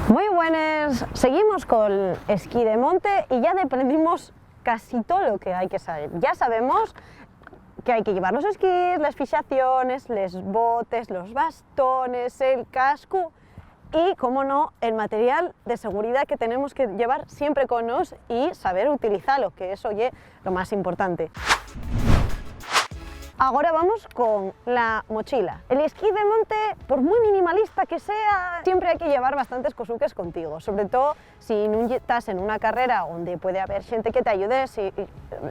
Muy buenas, seguimos con esquí de monte y ya aprendimos casi todo lo que hay que saber. Ya sabemos que hay que llevar los esquís, las fijaciones, los botes, los bastones, el casco y, como no, el material de seguridad que tenemos que llevar siempre con nosotros y saber utilizarlo, que eso es lo más importante. Ahora vamos con la mochila. El esquí de monte, por muy minimalista que sea, siempre hay que llevar bastantes cosuques contigo, sobre todo si no estás en una carrera donde puede haber gente que te ayude,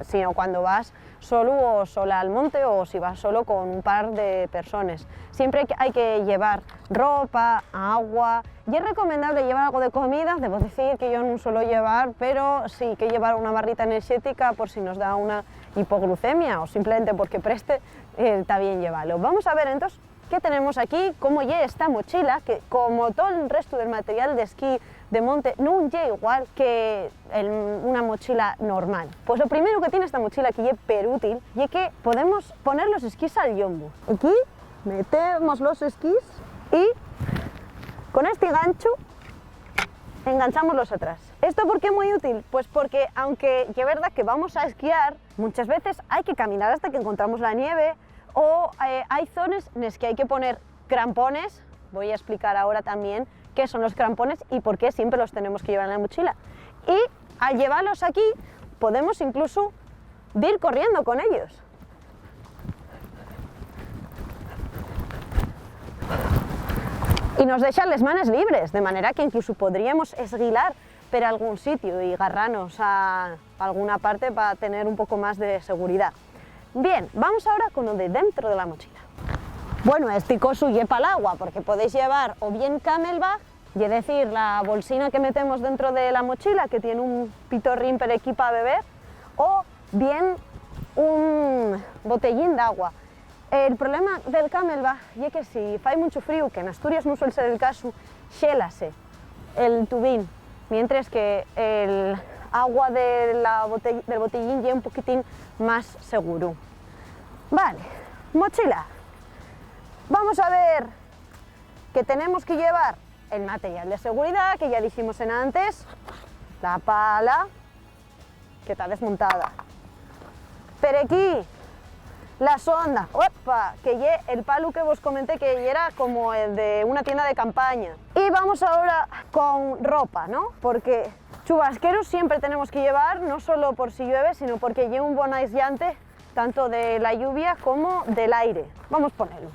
sino cuando vas solo o sola al monte o si vas solo con un par de personas. Siempre hay que llevar ropa, agua, y es recomendable llevar algo de comida. Debo decir que yo no suelo llevar, pero sí que llevar una barrita energética por si nos da una hipoglucemia o simplemente porque preste, está bien llevarlo. Vamos a ver entonces qué tenemos aquí, cómo es esta mochila, que como todo el resto del material de esquí de monte no es igual que una mochila normal. Pues lo primero que tiene esta mochila, que es súper útil, es que podemos poner los esquís al yombo. Aquí metemos los esquís y con este gancho enganchamos los atrás. ¿Esto por qué es muy útil? Pues porque, aunque es verdad que vamos a esquiar, muchas veces hay que caminar hasta que encontramos la nieve o hay zonas en las que hay que poner crampones. Voy a explicar ahora también qué son los crampones y por qué siempre los tenemos que llevar en la mochila. Y al llevarlos aquí podemos incluso ir corriendo con ellos. Y nos dejan las manos libres, de manera que incluso podríamos esguilar por algún sitio y agarrarnos a alguna parte para tener un poco más de seguridad. Bien, vamos ahora con lo de dentro de la mochila. Bueno, este coso es para el agua, porque podéis llevar o bien camelback, es decir, la bolsina que metemos dentro de la mochila, que tiene un pitorrín para aquí para beber, o bien un botellín de agua. El problema del camelback es que si hace mucho frío, que en Asturias no suele ser el caso, xélase el tubín, mientras que el agua del botellín es un poquitín más seguro. Vale, mochila. Vamos a ver que tenemos que llevar el material de seguridad, que ya dijimos en antes, la pala, que está desmontada. Pero aquí, la sonda, ¡opa!, que es el palo que os comenté que era como el de una tienda de campaña. Y vamos ahora con ropa, ¿no? Porque chubasqueros siempre tenemos que llevar, no solo por si llueve, sino porque lleva un buen aislante tanto de la lluvia como del aire. Vamos a ponerlo.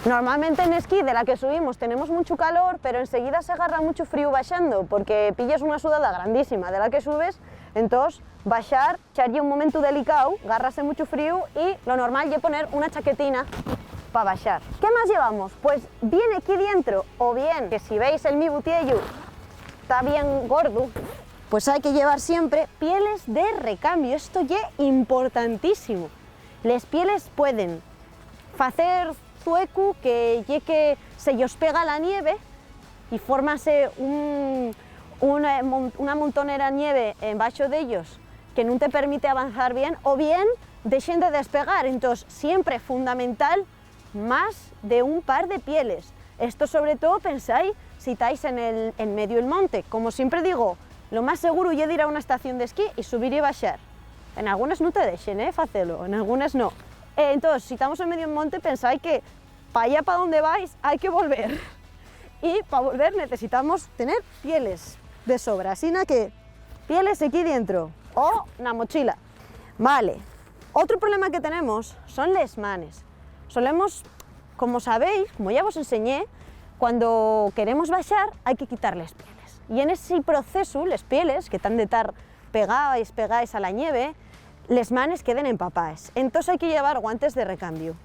Normalmente en esquí de la que subimos tenemos mucho calor, pero enseguida se agarra mucho frío bajando, porque pillas una sudada grandísima de la que subes. Entonces, bajar, echarle un momento delicado, agarrase mucho frío y lo normal es poner una chaquetina para bajar. ¿Qué más llevamos? Pues viene aquí dentro, o bien, que si veis el mi butiello está bien gordo, pues hay que llevar siempre pieles de recambio. Esto es importantísimo. Las pieles pueden hacer zueco, que se os pega la nieve y formase una montonera de nieve embaixo de ellos que no te permite avanzar bien, o bien dejen de despegar. Entonces, siempre fundamental más de un par de pieles. Esto sobre todo pensáis si estáis en medio del monte. Como siempre digo, lo más seguro es ir a una estación de esquí y subir y bajar. En algunas no te dejen, facelo, en algunas no. Entonces, si estamos en medio del monte, pensáis que para allá para donde vais hay que volver. Y para volver necesitamos tener pieles de sobra, así que pieles aquí dentro o una mochila. Vale, otro problema que tenemos son las manos. Solemos, como sabéis, como ya os enseñé, cuando queremos bajar hay que quitar las pieles. Y en ese proceso, las pieles, que están de estar pegadas a la nieve, las manos queden empapadas. Entonces hay que llevar guantes de recambio.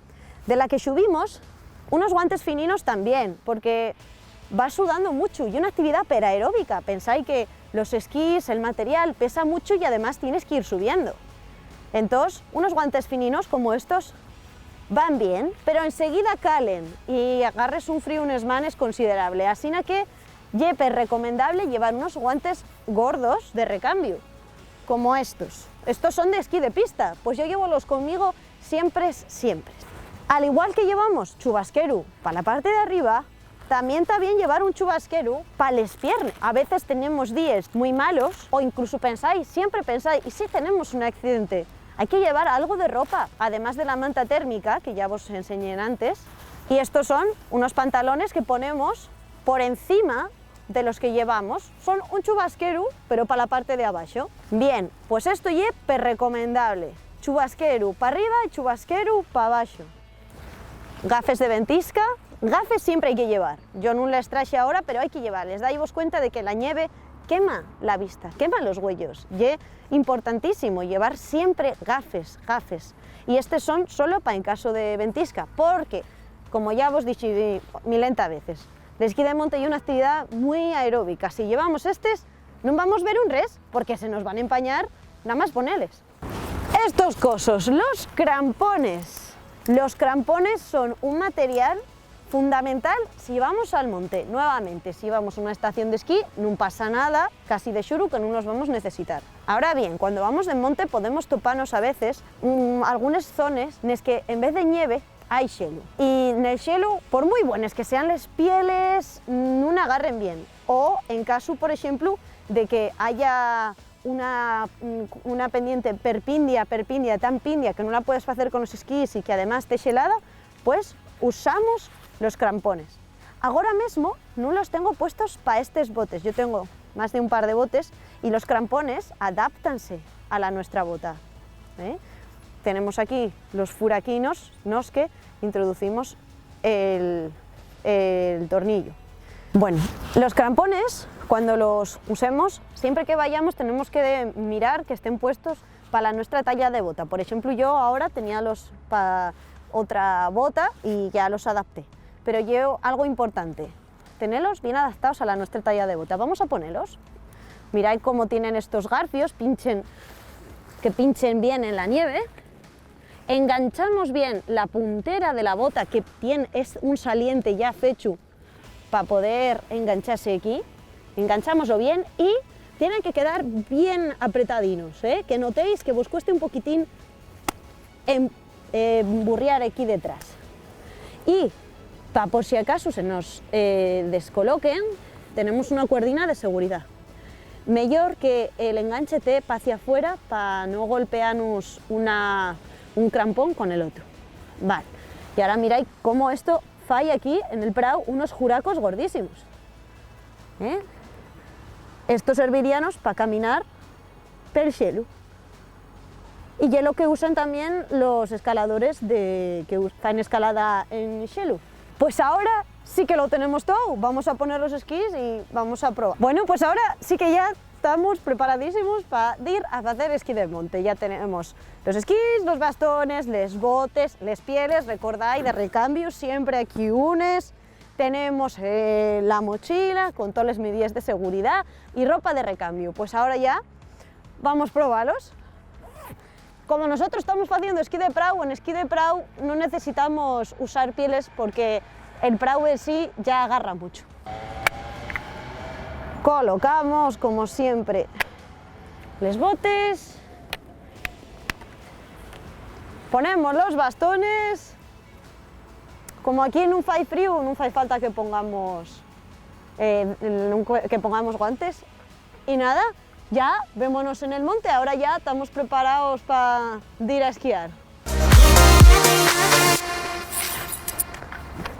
De la que subimos, unos guantes fininos también, porque va sudando mucho y una actividad peraeróbica. Pensáis que los esquís, el material pesa mucho y además tienes que ir subiendo. Entonces, unos guantes fininos como estos van bien, pero enseguida calen y agarres un frío unas manos considerable. Así que es recomendable llevar unos guantes gordos de recambio, como estos. Estos son de esquí de pista, pues yo llevo los conmigo siempre. Al igual que llevamos chubasquero para la parte de arriba, También está bien llevar un chubasquero para las piernas. A veces tenemos días muy malos o incluso siempre pensáis, ¿y si tenemos un accidente? Hay que llevar algo de ropa, además de la manta térmica, que ya os enseñé antes. Y estos son unos pantalones que ponemos por encima de los que llevamos. Son un chubasquero, pero para la parte de abajo. Bien, pues esto es recomendable. Chubasquero para arriba y chubasquero para abajo. Gafes de ventisca. Gafes siempre hay que llevar. Yo no las traje ahora, pero hay que llevarles. Dais cuenta de que la nieve quema la vista, quema los huellos. Y es importantísimo llevar siempre gafes. Y estos son solo para en caso de ventisca, porque, como ya os he dicho milenta veces, el esquí de monte es una actividad muy aeróbica. Si llevamos estos, no vamos a ver un res, porque se nos van a empañar nada más ponerles. Estos cosos, los crampones. Los crampones son un material fundamental si vamos al monte. Nuevamente, si vamos a una estación de esquí, no pasa nada, casi de xuru que no los vamos a necesitar. Ahora bien, cuando vamos de monte podemos toparnos a veces algunas zonas en las que en vez de nieve hay xelo. Y en el xelo, por muy buenas que sean las pieles, no agarren bien. O en caso, por ejemplo, de que haya una pendiente perpindia, tan pindia que no la puedes hacer con los esquís y que además esté xelada, pues usamos los crampones. Ahora mismo no los tengo puestos para estos botes, yo tengo más de un par de botes y los crampones adáptanse a la nuestra bota. Tenemos aquí los furaquinos, nos que introducimos el tornillo. Bueno, los crampones, cuando los usemos, siempre que vayamos tenemos que mirar que estén puestos para nuestra talla de bota. Por ejemplo, yo ahora tenía los para otra bota y ya los adapté. Pero llevo algo importante, tenerlos bien adaptados a la nuestra talla de bota. Vamos a ponerlos. Mirad cómo tienen estos garfios, que pinchen bien en la nieve. Enganchamos bien la puntera de la bota, que es un saliente ya hecho para poder engancharse aquí. Enganchámoslo bien y tienen que quedar bien apretadinos, que notéis que os cueste un poquitín burriar aquí detrás. Y por si acaso se nos descoloquen, tenemos una cuerdina de seguridad. Mejor que el enganche esté hacia afuera para no golpearnos un crampón con el otro. Vale, y ahora miráis cómo esto falla aquí en el prau unos juracos gordísimos. Estos serviríanos para caminar pel xelu. Y es lo que usan también los escaladores que hacen escalada en xelu. Pues ahora sí que lo tenemos todo, vamos a poner los esquís y vamos a probar. Bueno, pues ahora sí que ya estamos preparadísimos para ir a hacer esquí de monte. Ya tenemos los esquís, los bastones, les botes, les pieles, recordáis, de recambio, siempre aquí unes. Tenemos la mochila con todas las medidas de seguridad y ropa de recambio. Pues ahora ya vamos a probarlos. Como nosotros estamos haciendo esquí de prau, en esquí de prau no necesitamos usar pieles porque el prau en sí ya agarra mucho. Colocamos, como siempre, los botes, ponemos los bastones. Como aquí no fai frío, no fai falta que pongamos guantes. Y nada, ya vémonos en el monte, ahora ya estamos preparados para ir a esquiar.